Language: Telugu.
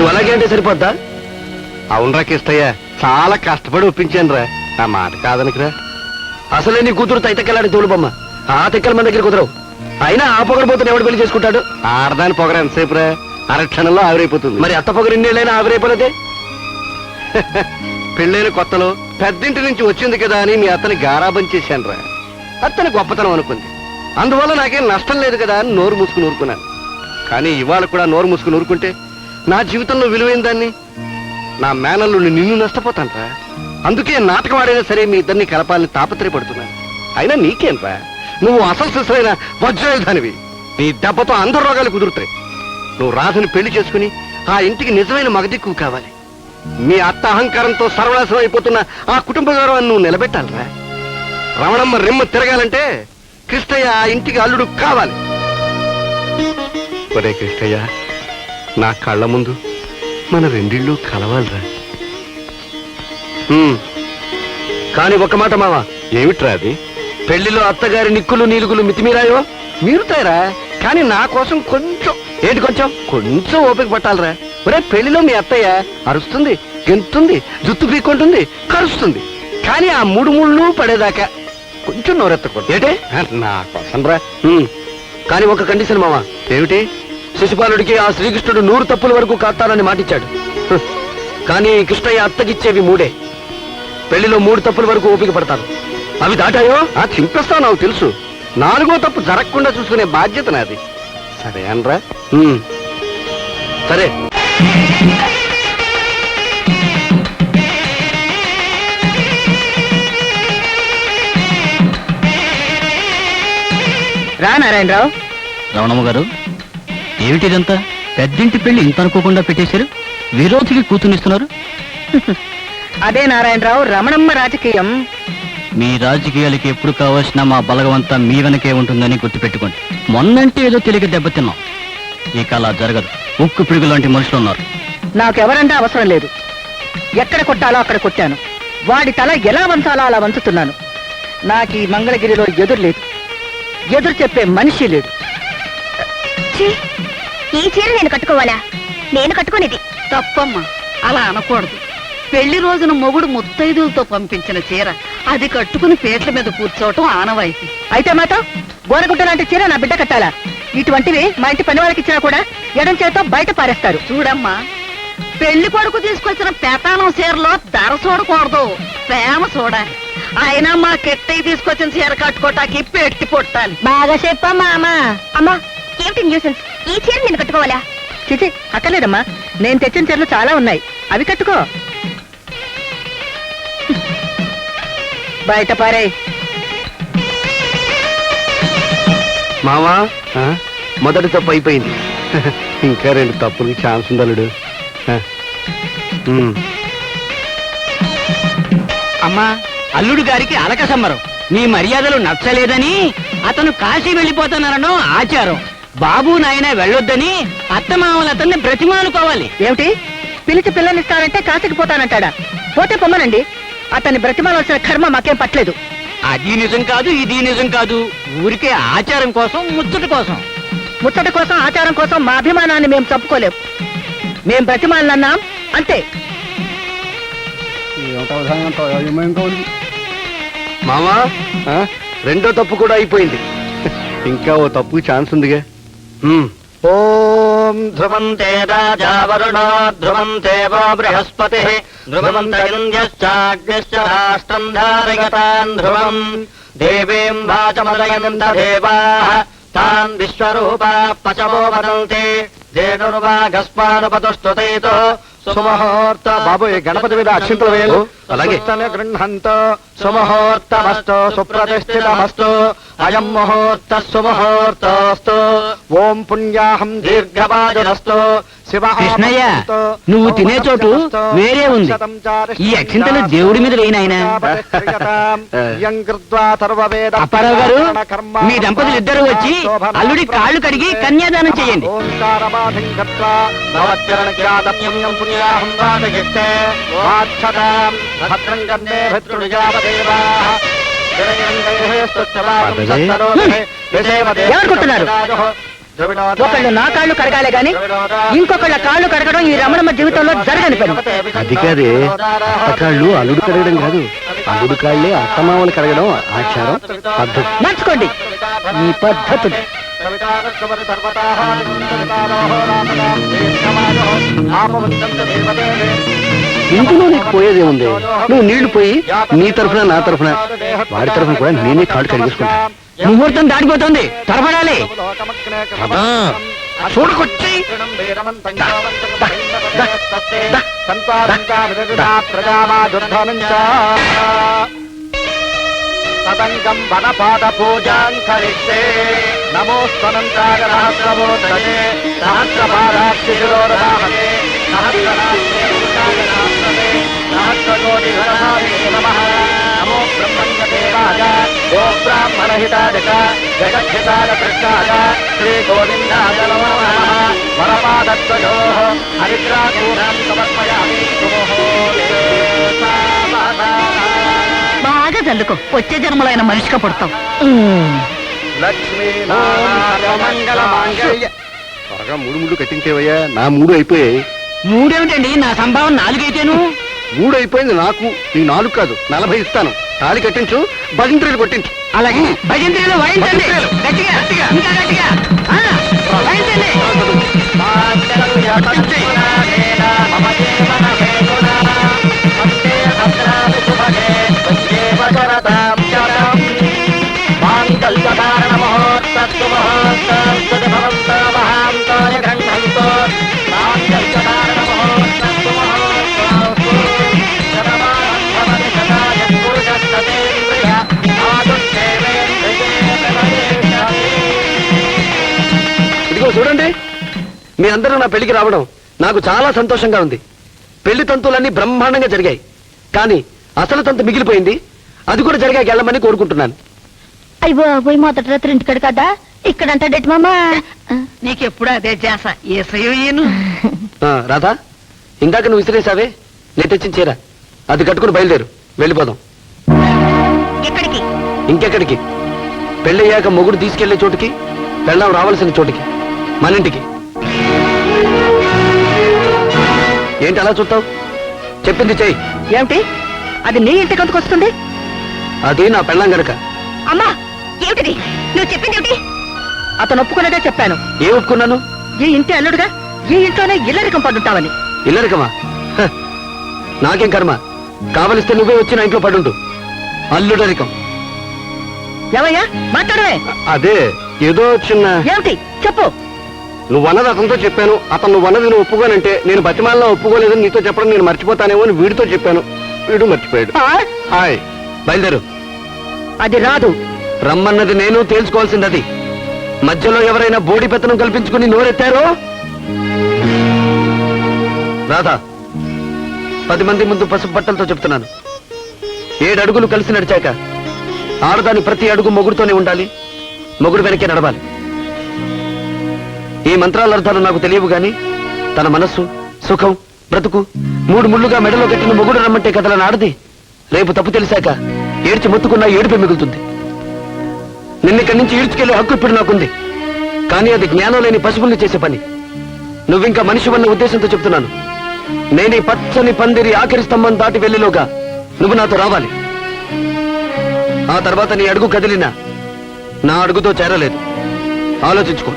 నువ్వు అలాగే అంటే సరిపోద్దా? అవునరా కిష్టయ్య, చాలా కష్టపడి ఒప్పించాను రా, నా మాట కాదనికిరా. అసలే నీ కూతురు తైతెక్కలాడి తోలుబొమ్మ. ఆ తెక్కల మన దగ్గర కుదరవు. అయినా ఆ పొగరబోతుని ఎవడు పెళ్లి చేసుకుంటాడు? ఆడదాని పొగర ఎంతసేపు రా, అరక్షణంలో ఆవిరైపోతుంది. మరి అత్త పొగరు ఇన్నేళ్ళైనా ఆవిరైపోలేదే. పెళ్ళైన కొత్తలో పెద్దింటి నుంచి వచ్చింది కదా అని మీ అత్తని గారాబం చేశాను రా. అత్తని గొప్పతనం అనుకుంది, అందువల్ల నాకేం నష్టం లేదు కదా అని నోరు మూసుకుని ఊరుకున్నాను. కానీ ఇవాళ కూడా నోరు మూసుకుని ఊరుకుంటే నా జీవితంలో విలువైన దాన్ని, నా మేనల్లు నిన్ను నష్టపోతాను రా. అందుకే నాటకం ఆడైనా సరే మీ ఇద్దరిని కలపాలని తాపత్రయపడుతున్నాను. అయినా నీకేం రా, నువ్వు అసలు సిసలైన వజ్రాయుధానివి. నీ దెబ్బతో అందరు రోగాలు కుదురుతాయి. నువ్వు రాధని పెళ్లి చేసుకుని ఆ ఇంటికి నిజమైన మగదిక్కు కావాలి. మీ అత్త అహంకారంతో సర్వనాశనం అయిపోతున్న ఆ కుటుంబ గౌరవాన్ని నువ్వు నిలబెట్టాలిరా. రమణమ్మ రెమ్మ తిరగాలంటే కృష్ణయ్య ఆ ఇంటికి అల్లుడు కావాలి. ఒరే కృష్ణయ్య, నా కళ్ళ ముందు మన రెండిళ్ళు కలవాలిరా. కాని ఒక్క మాట మావా. ఏమిట్రా అది? పెళ్లిలో అత్తగారి నిక్కులు నీలుగులు మితిమీరాయో మీరుతాయిరా, కానీ నా కోసం కొంచెం కొంచెం ఓపిక పట్టాలరా. ఒరే, పెళ్లిలో మీ అత్తయ్య అరుస్తుంది, గెంతుంది, జుత్తు పీక్కుంటుంది, కరుస్తుంది. కానీ ఆ మూడు ముళ్ళు పడేదాకా కొంచెం నోరెత్తకూడదు. ఏటే నా కోసం రా. కానీ ఒక కండిషన్ మావా. ఏమిటి? శిశుపాలుడికి ఆ శ్రీకృష్ణుడు 100 తప్పుల వరకు కాస్తానని మాటిచ్చాడు. కానీ కృష్ణయ్య అత్తగిచ్చేవి 3. పెళ్లిలో 3 తప్పుల వరకు ఓపిక పడతాను. అవి దాటాయో చింపేస్తావు, నాకు తెలుసు. 4వ తప్పు జరగకుండా చూసుకునే బాధ్యత నాది. సరే అనరా? సరే. రా నారాయణరావు. రమణమ్మ గారు, ఏమిటిదంతా? పెద్దింటి పెళ్లి ఇంత అనుకోకుండా పెట్టేశారు. విరోధికి కూతునిస్తున్నారు. అదే నారాయణరావు, రమణమ్మ రాజకీయం. మీ రాజకీయాలకి ఎప్పుడు కావాల్సిన మా బలగమంతా మీ వెనకే ఉంటుందని గుర్తుపెట్టుకోండి. మొన్నంటే ఏదో తెలియక దెబ్బతిన్నాం. ఇక అలా జరగదు. ఉక్కు పిడుగు లాంటి మనుషులు ఉన్నారు. నాకెవరంటే అవసరం లేదు. ఎక్కడ కొట్టాలో అక్కడ కొట్టాను. వాడి తల ఎలా వంచాలో అలా వంచుతున్నాను. నాకు ఈ మంగళగిరిలో ఎదురు లేదు, ఎదురు చెప్పే మనిషి లేడు. ఈ చీర నేను కట్టుకోవాలా? నేను కట్టుకునేది తప్పమ్మా, అలా అనకూడదు. పెళ్లి రోజున మొగుడు ముత్తైదులతో పంపించిన చీర అది కట్టుకుని పేట్ల మీద కూర్చోవటం ఆనవాయితీ. అయితే మాత్రం గోరగుట్ట లాంటి చీర నా బిడ్డ కట్టాలా? ఇటువంటివి మా ఇంటి పని వాళ్ళకి ఇచ్చినా కూడా ఎడం చేతో బయట పారేస్తారు. చూడమ్మా, పెళ్లి కొడుకు తీసుకొచ్చిన పెతానం చీరలో ధర చూడకూడదు, ప్రేమ చూడాలి. అయినా మా కెట్టయి తీసుకొచ్చిన చీర కట్టుకోటానికి పెట్టి పొట్టాలి. బాగా చెప్పమ్మా. అమ్మా, ఏమిటి న్యూసెన్స్? ఈ చీర నేను కట్టుకోవాలా? చిచి, అక్కర్లేదమ్మా. నేను తెచ్చిన చీరలు చాలా ఉన్నాయి, అవి కట్టుకో. బయట పారే. మావా, మొదటి తప్పు అయిపోయింది. ఇంకా 2 తప్పులకి ఛాన్స్ ఉందలుడు. అమ్మా, అల్లుడు గారికి అలక సంబరం. మీ మర్యాదలు నచ్చలేదని అతను కాశీ వెళ్ళిపోతున్నారనో ఆచారం. బాబు నాయన వెళ్ళొద్దని అత్తమామలు అతన్ని బ్రతిమాలుకోవాలి. ఏమిటి? పిలిచి పిల్లనిస్తానంటే కాశీకి పోతానంటాడా? పోతే పొమ్మనండి. అతన్ని బ్రతిమాలవలసిన కర్మ మాకేం పట్టలేదు. అది నిజం కాదు, ఇది నిజం కాదు. ఊరికే ఆచారం కోసం, ముచ్చట కోసం. ముచ్చట కోసం, ఆచారం కోసం మా అభిమానాన్ని మేము చంపుకోలేం. మేం బ్రతిమాలన్నాం అంతే. మావా, 2వ తప్పు కూడా అయిపోయింది. ఇంకా ఓ తప్పుకి ఛాన్స్ ఉందిగా. ఓం ధ్రువంతే రాజా వరుణో ధ్రువంతే వో బృహస్పతిః ధ్రువంత ఇంద్రశ్చాగ్నిశ్చ రాష్ట్రం ధారయతాన్ ధ్రువం దేవీం వాచమదయంత దేవాః తాన్ విశ్వరూపా పచవో వదంతే జేనుర్వాఘస్మానుపతుష్టుతేతో సుముహూర్త. బాబు, ఈ గణపతి మీద అక్షింతలు వేయండి. అలాగే. గృహంతో సుముహూర్తమస్తు సుప్రతిష్ఠితమస్తు అయం ముహూర్త సుముహూర్తస్తు. ఓం పుణ్యాహం దీర్ఘవాజనస్తు. కృష్ణయ్య, నువ్వు తినే చోటు వేరే ఉంది. ఈ అక్షింతలు దేవుడి మీద వేయినాయన. అప్పారావు గారు, మీ దంపతులు ఇద్దరు వచ్చి అల్లుడి కాళ్ళు కడిగి కన్యాదానం చేయండి. ఎవరు కొట్టున్నారు? ఒకళ్ళు నా కాళ్ళు కడగాలే గాని ఇంకొకళ్ళ కాళ్ళు కడగడం ఈ రమణమ్మ జీవితంలో జరగని పని. అది కాదే అత్తకాళ్ళు అల్లుడు కడగడం కాదు, అల్లుడు కాళ్ళే అత్తమామలు కడగడం ఆచారం పద్ధతి. నడుచుకోండి ఈ పద్ధతులు. ఇందులో నీకు పోయేదేముంది? నువ్వు నీళ్లు పోయి నీ తరఫున నా తరఫున వాడి తరఫున కూడా నేనే కాళ్ళు కడిగేసుకుంటా. ముహూర్తం దాటిపోతుంది, త్వరపడాలి. చూడకొచ్చి సతంగం వనపాద పూజాం కరిష్యే నమోస్తనంతాయ సహస్రమూర్తయే సహస్రపాదాక్షిశిరోరవాహనే సహస్రనామేకాయ సహస్రకోటిఘనాయ నమః. నమో బ్రహ్మణ్యదేవాయ ఓ బ్రాహ్మణహితాయ జగద్ధితాయ కృష్ణాయ శ్రీ గోవిందాయ నమో నమః. వనపాదద్వయోః హరిద్రాచూర్ణం సమర్పయామి బాగా చల్లుకో, వచ్చే జన్మలో ఆయన మనిషిగా పుడతాం. త్వరగా మూడు ముళ్ళు కట్టించేవయ్యా, నా మూడు అయిపోయాయి. మూడేమిటండి, నా సంభావన 4 అయితేను. మూడు అయిపోయింది నాకు, నీ 4 కాదు 40 ఇస్తాను. తాళి కట్టించు, భజంత్రీలు కొట్టించు. అలాగే భజంత్రీలు వాయించండి, గట్టిగా ఇంకా గట్టిగా. ఆ, వాయించండి. ఇదిగో చూడండి, మీ అందరూ నా పెళ్లికి రావడం నాకు చాలా సంతోషంగా ఉంది. పెళ్లి తంతులన్నీ బ్రహ్మాండంగా జరిగాయి, కానీ అసలు తంతు మిగిలిపోయింది. అది కూడా జరిగాక వెళ్ళమని కోరుకుంటున్నాను. అయ్యో పోయి మొదటి రాత్రి ఇంటికాడు కదా, ఇక్కడ అంటాడేటి మామా. నీకెప్పుడు అదే చేస ఏసయ్యను. రాధా, ఇందాక నువ్వు విసిరేసావే, నేను తెచ్చిన చీర అది కట్టుకుని బయలుదేరు, వెళ్ళిపోదాం. ఎక్కడికి? ఇంకెక్కడికి? పెళ్ళయ్యాక మొగుడు తీసుకెళ్లే చోటుకి, పెళ్ళాం రావాల్సిన చోటుకి, మన ఇంటికి. ఏంటి అలా చూస్తావు? చెప్పింది చెయ్యి. ఏమిటి అది నీ ఇంటికి ఎందుకు వస్తుంది? అది నా పెళ్ళాం గనక. అమ్మా ఏమిటిది? నువ్వు చెప్పింది ఏమిటి? అతను ఒప్పుకున్నదే చెప్పాను. ఏ ఒప్పుకున్నాను? ఈ ఇంటి అల్లుడుగా ఈ ఇంట్లోనే ఇల్లరికం పడుంటావని. ఇల్లరికమా? హ, నాకేం కర్మ. కావలిస్తే నువ్వే వచ్చి నా ఇంట్లో పడుండు. అల్లుడరికం. ఏమయ్యా మాట్లాడవే. అదే ఏదో చిన్న ఏమిటి చెప్పు. నువ్వన్నది అతనితో చెప్పాను. అతను నువ్వన్నది నువ్వు ఒప్పుకోనంటే నేను బతిమాలలో ఒప్పుకోలేదని నీతో చెప్పడం నేను మర్చిపోతానేమో అని వీడితో చెప్పాను. వీడు మర్చిపోయాడు. ఆ? హాయ్, బయలుదేరు. అది రాదు. రమ్మన్నది నేను, తేల్చుకోవాల్సింది అది. మధ్యలో ఎవరైనా బోడి పెత్తనం కల్పించుకుని నోరెత్తారో. రాధా, 10 మంది ముందు పసుపు బట్టలతో చెప్తున్నాను. 7 అడుగులు కలిసి నడిచాక ఆడదాని ప్రతి అడుగు మొగుడుతోనే ఉండాలి, మొగుడు వెనకే నడవాలి. ఈ మంత్రాల అర్థాలు నాకు తెలియవు గాని తన మనస్సు, సుఖం, బ్రతుకు 3 ముళ్ళుగా మెడలో కట్టిన మొగుడు రమ్మంటే కదల నాడది రేపు తప్పు తెలిసాక ఏడ్చి మొత్తుకున్నా ఏడుపే మిగులుతుంది. నిన్నిక్కడి నుంచి ఈడ్చుకెళ్లే హక్కు ఇప్పుడు నాకుంది, కానీ అది జ్ఞానం లేని పశువుల్ని చేసే పని. నువ్వింకా మనిషివన్న ఉద్దేశంతో చెప్తున్నాను. నేనీ పచ్చని పందిరి ఆఖరి స్తంభం దాటి వెళ్ళిలోగా నువ్వు నాతో రావాలి. ఆ తర్వాత నీ అడుగు కదిలినా నా అడుగుతో చేరలేదు. ఆలోచించుకో.